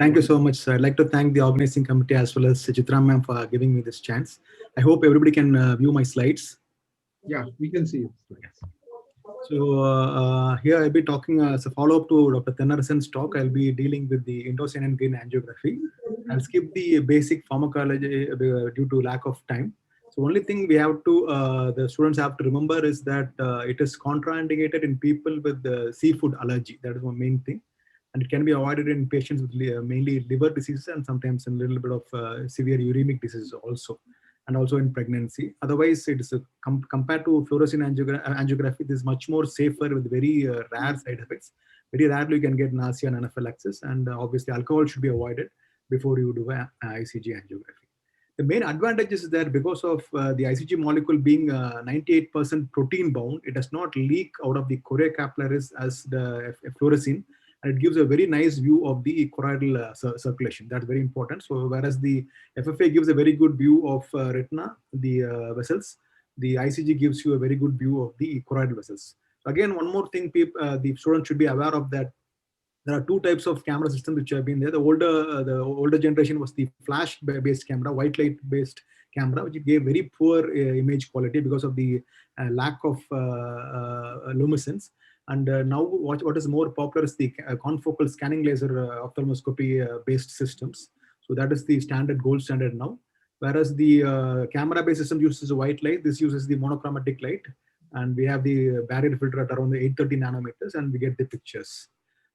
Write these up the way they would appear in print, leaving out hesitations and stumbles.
Thank you so much, sir. I'd like to thank the organizing committee as well as Chitra ma'am for giving me this chance. I hope everybody can view my slides. Yeah, we can see it. So here I'll be talking as a follow-up to Dr. Thanarasan's talk. I'll be dealing with the indocyanine green angiography. I'll skip the basic pharmacology due to lack of time. So only thing we have to, the students have to remember is that it is contraindicated in people with seafood allergy. That is one main thing. And it can be avoided in patients with mainly liver diseases and sometimes a little bit of severe uremic diseases also, and also in pregnancy. Otherwise, it is compared to fluorescein angiography, this is much more safer with very rare side effects. Very rarely you can get nausea and anaphylaxis, and obviously alcohol should be avoided before you do a ICG angiography. The main advantage is that because of the ICG molecule being 98% protein bound, it does not leak out of the choroid capillaries as the fluorescein, and it gives a very nice view of the choroidal circulation. That's very important. So whereas the FFA gives a very good view of retina, the vessels, the ICG gives you a very good view of the choroidal vessels. So again, one more thing the students should be aware of, that there are two types of camera systems which have been there. The older generation was the flash-based camera, white light-based camera, which gave very poor image quality because of the lack of luminescence. And now what is more popular is the confocal scanning laser ophthalmoscopy-based systems. So that is the standard, gold standard now. Whereas the camera-based system uses a white light, this uses the monochromatic light, and we have the barrier filter at around the 830 nanometers, and we get the pictures.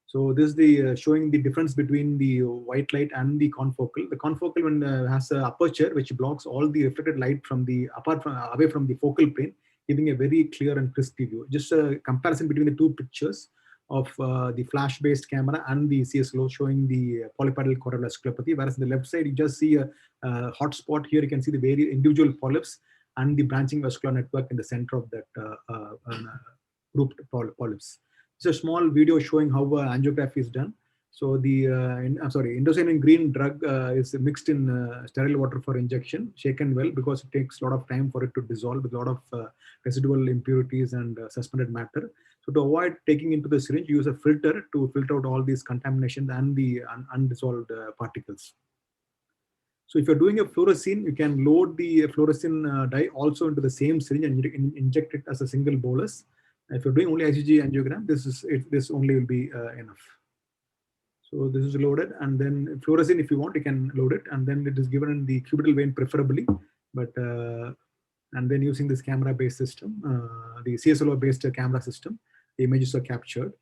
So this is the showing the difference between the white light and the confocal. The confocal one has an aperture which blocks all the reflected light from the away from the focal plane, giving a very clear and crispy view. Just a comparison between the two pictures of the flash-based camera and the CSLO showing the polypoidal choroidal vasculopathy. Whereas on the left side, you just see a hot spot here. You can see the very individual polyps and the branching vascular network in the center of that grouped polyps. It's a small video showing how angiography is done. So the indocyanine green drug is mixed in sterile water for injection, shaken well because it takes a lot of time for it to dissolve with a lot of residual impurities and suspended matter. So to avoid taking into the syringe, use a filter to filter out all these contaminations and the undissolved particles. So if you're doing a fluorescein, you can load the fluorescein dye also into the same syringe and inject it as a single bolus. If you're doing only ICG angiogram, this only will be enough. So this is loaded, and then fluorescein, if you want, you can load it, and then it is given in the cubital vein preferably. But and then using this camera-based system, the CSLO-based camera system, the images are captured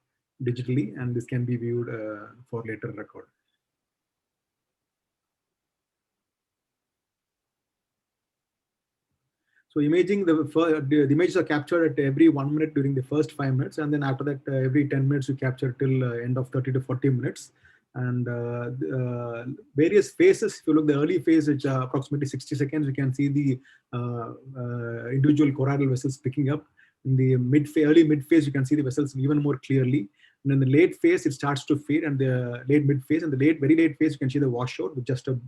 digitally, and this can be viewed for later record. So imaging, the images are captured at every 1 minute during the first 5 minutes, and then after that, every 10 minutes you capture till end of 30 to 40 minutes. And various phases, if you look the early phase, which are approximately 60 seconds, you can see the individual choroidal vessels picking up. In the early mid phase, you can see the vessels even more clearly. And in the late phase, it starts to fade, and the late mid phase and the very late phase, you can see the washout with just a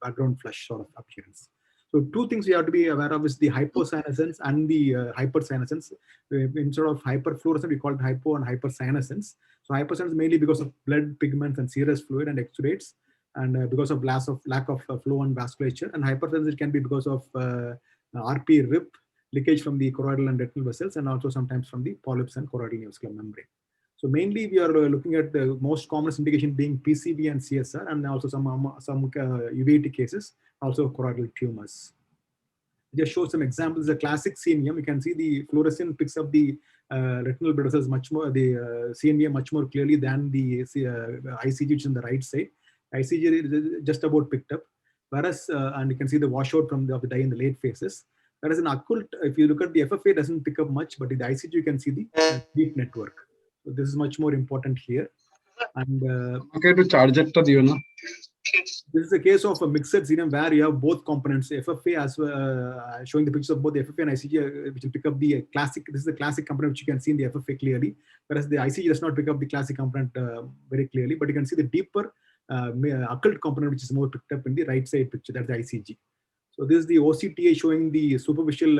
background flush sort of appearance. So two things you have to be aware of is the hypocyanogens and the hypercyanogens. Instead of hyperfluorescent, we call it hypo and hypercyanogens. So hypercyanogens mainly because of blood pigments and serous fluid and exudates, and because of lack of flow and vasculature. And hypercyanogens can be because of RP rip, leakage from the choroidal and retinal vessels, and also sometimes from the polyps and choroidal neovascular membrane. So mainly we are looking at the most common indication being PCV and CSR, and also some uveitic cases, also choroidal tumors. Just show some examples. The classic CNVM, you can see the fluorescein picks up the retinal blood vessels much more, the CNVM much more clearly than the ICG, which is on the right side. ICG is just about picked up, whereas and you can see the washout from of the dye in the late phases. Whereas in occult, if you look at the FFA, doesn't pick up much, but in the ICG you can see the deep network. So this is much more important here. And okay, to charge it to the, this is a case of a mixed xenon where you have both components, FFA as well, showing the pictures of both the FFA and ICG, which will pick up the classic. This is the classic component which you can see in the FFA clearly, whereas the ICG does not pick up the classic component very clearly, but you can see the deeper occult component which is more picked up in the right side picture, that's the ICG. So this is the OCTA showing the superficial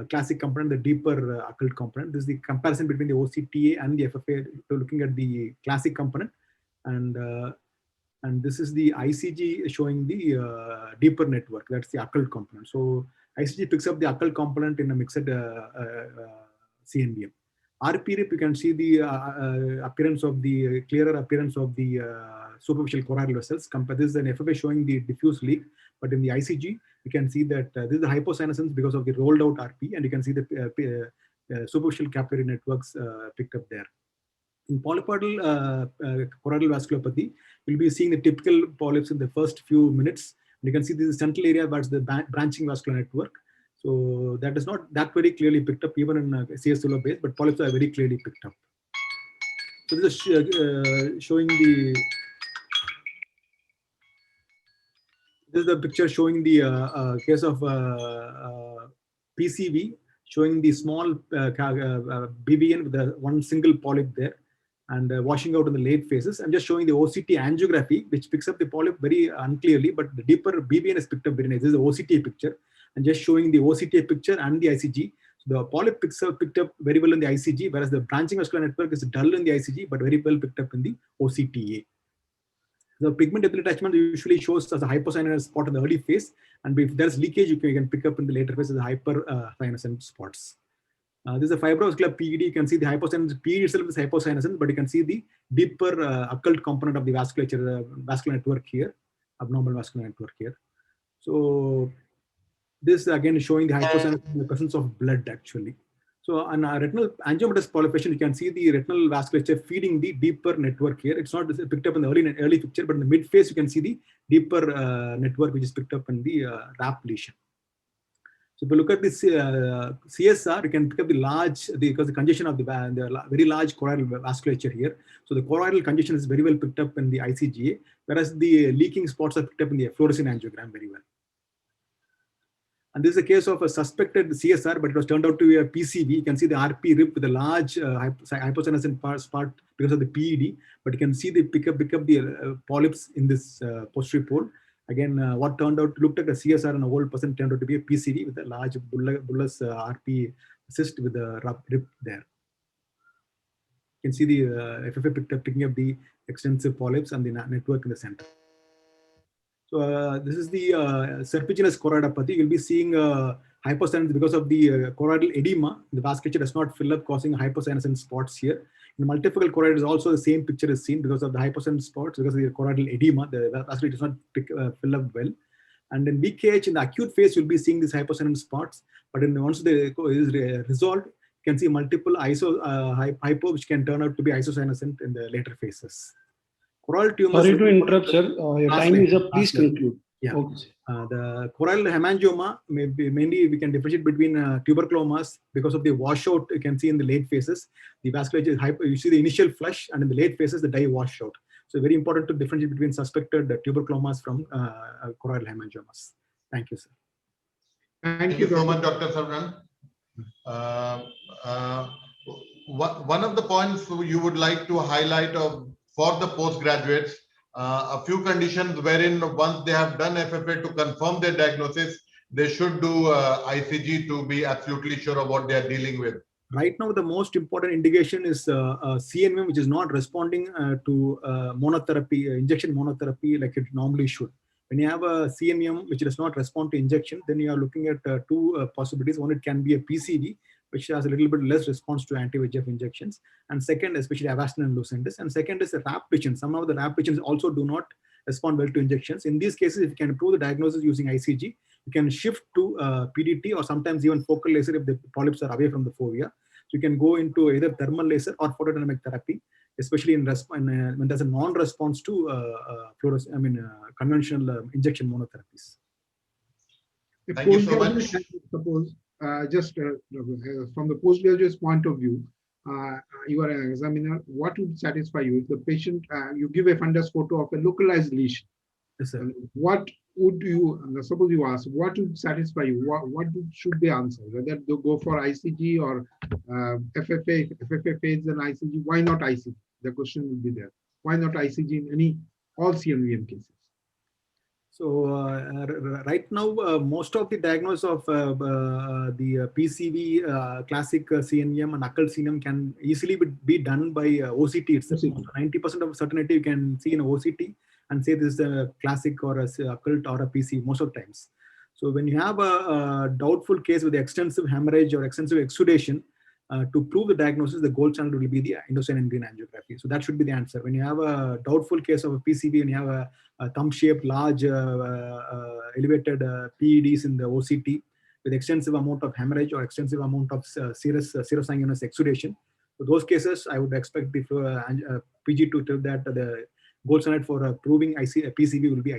classic component, the deeper occult component. This is the comparison between the OCTA and the FFA. So looking at the classic component, And this is the ICG showing the deeper network. That's the occult component. So ICG picks up the occult component in a mixed CNVM. RPRIP, you can see the appearance of the clearer appearance of the superficial choroidal vessels. This is an FFA showing the diffuse leak, but in the ICG, you can see that this is the hypocynosins because of the rolled out RP, and you can see the superficial capillary networks picked up there. In polypoidal choroidal vasculopathy, you'll be seeing the typical polyps in the first few minutes. And you can see this is the central area, but it's the branching vascular network. So that is not that very clearly picked up even in CS solo base, but polyps are very clearly picked up. So this is showing the. This is the picture showing the case of PCV, showing the small BBN with the one single polyp there, and washing out in the late phases. I'm just showing the OCT angiography, which picks up the polyp very unclearly, but the deeper BBN is picked up very nice. This is the OCT picture, and just showing the OCT picture and the ICG. So the polyp picked up very well in the ICG, whereas the branching vascular network is dull in the ICG, but very well picked up in the OCTA. The pigment epithelial attachment usually shows as a hypocyanescent spot in the early phase, and if there's leakage, you can pick up in the later phase as hypercyanescent spots. This is a fibrovascular PED. You can see the hypocyanescent PED itself is hypocyanescent, but you can see the deeper occult component of the vasculature, vascular network here, abnormal vascular network here. So this again is showing the hypocyanescent in the presence of blood actually. So on retinal angiomatous polypation, you can see the retinal vasculature feeding the deeper network here. It's not picked up in the early picture, but in the mid phase, you can see the deeper network which is picked up in the RAP lesion. So if you look at this CSR, you can pick up the large, because the congestion of the very large choroidal vasculature here. So the choroidal congestion is very well picked up in the ICGA, whereas the leaking spots are picked up in the fluorescein angiogram very well. And this is a case of a suspected CSR, but it was turned out to be a PCV. You can see the RP rip with a large hypocyanescent part because of the PED, but you can see they pick up the polyps in this posterior pole. Again, what turned out looked like a CSR and a whole person turned out to be a PCV with a large bullous RP cyst with a rip there. You can see the FFA picking up the extensive polyps and the network in the center. So this is the serpiginous choroidopathy. You'll be seeing hypocyanescence because of the choroidal edema. The vasculature does not fill up, causing hypocyanescent spots here. In multifocal choroiditis, also the same picture is seen because of the hypocyanescent spots, because of the choroidal edema. The vasculature does not fill up well. And in VKH, in the acute phase, you'll be seeing these hypocyanescent spots. But once they is resolved, you can see multiple hypo, which can turn out to be isocyanescent in the later phases. Choroidal tumors. Sorry to interrupt, sir. Your time is up. Please conclude. Yeah. Okay. The choroidal hemangioma, mainly we can differentiate between tuberculomas because of the washout you can see in the late phases. The vasculature is hyper. You see the initial flush, and in the late phases, the dye washout. So very important to differentiate between suspected tuberculomas from choroidal hemangiomas. Thank you, sir. Thank you so much, Dr. Saravanan. One of the points you would like to highlight for the postgraduates, a few conditions wherein once they have done FFA, to confirm their diagnosis, they should do ICG to be absolutely sure of what they are dealing with. Right now, the most important indication is CNVM, which is not responding to monotherapy, injection monotherapy like it normally should. When you have a CNVM which does not respond to injection, then you are looking at two possibilities. One, it can be a PCV, which has a little bit less response to anti-VEGF injections. And second, especially Avastin and Lucentis. And second is the RAP patients. Some of the RAP patients also do not respond well to injections. In these cases, if you can improve the diagnosis using ICG, you can shift to PDT or sometimes even focal laser if the polyps are away from the fovea. So you can go into either thermal laser or photodynamic therapy, especially in when there's a non-response to conventional injection monotherapies. Thank you so much. Suppose, from the postgraduate's point of view, you are an examiner, what would satisfy you? If the patient, you give a fundus photo of a localized lesion, Yes, sir. what would you, suppose you ask, what would satisfy you? What should they answer? Whether they go for ICG or FFA, if FFA fails then ICG, why not ICG? The question would be there. Why not ICG in all CNVM cases? So right now, most of the diagnosis of the PCV, classic CNM and occult CNM can easily be done by OCT itself. 90% of certainty you can see in OCT and say this is a classic or a occult or a PC most of the times. So when you have a doubtful case with extensive hemorrhage or extensive exudation, to prove the diagnosis, the gold standard will be the indocyanine green angiography. So that should be the answer. When you have a doubtful case of a PCV and you have a thumb-shaped, large, elevated PEDs in the OCT with extensive amount of hemorrhage or extensive amount of serous exudation, so those cases, I would expect the PG to tell that the gold standard for proving PCV will be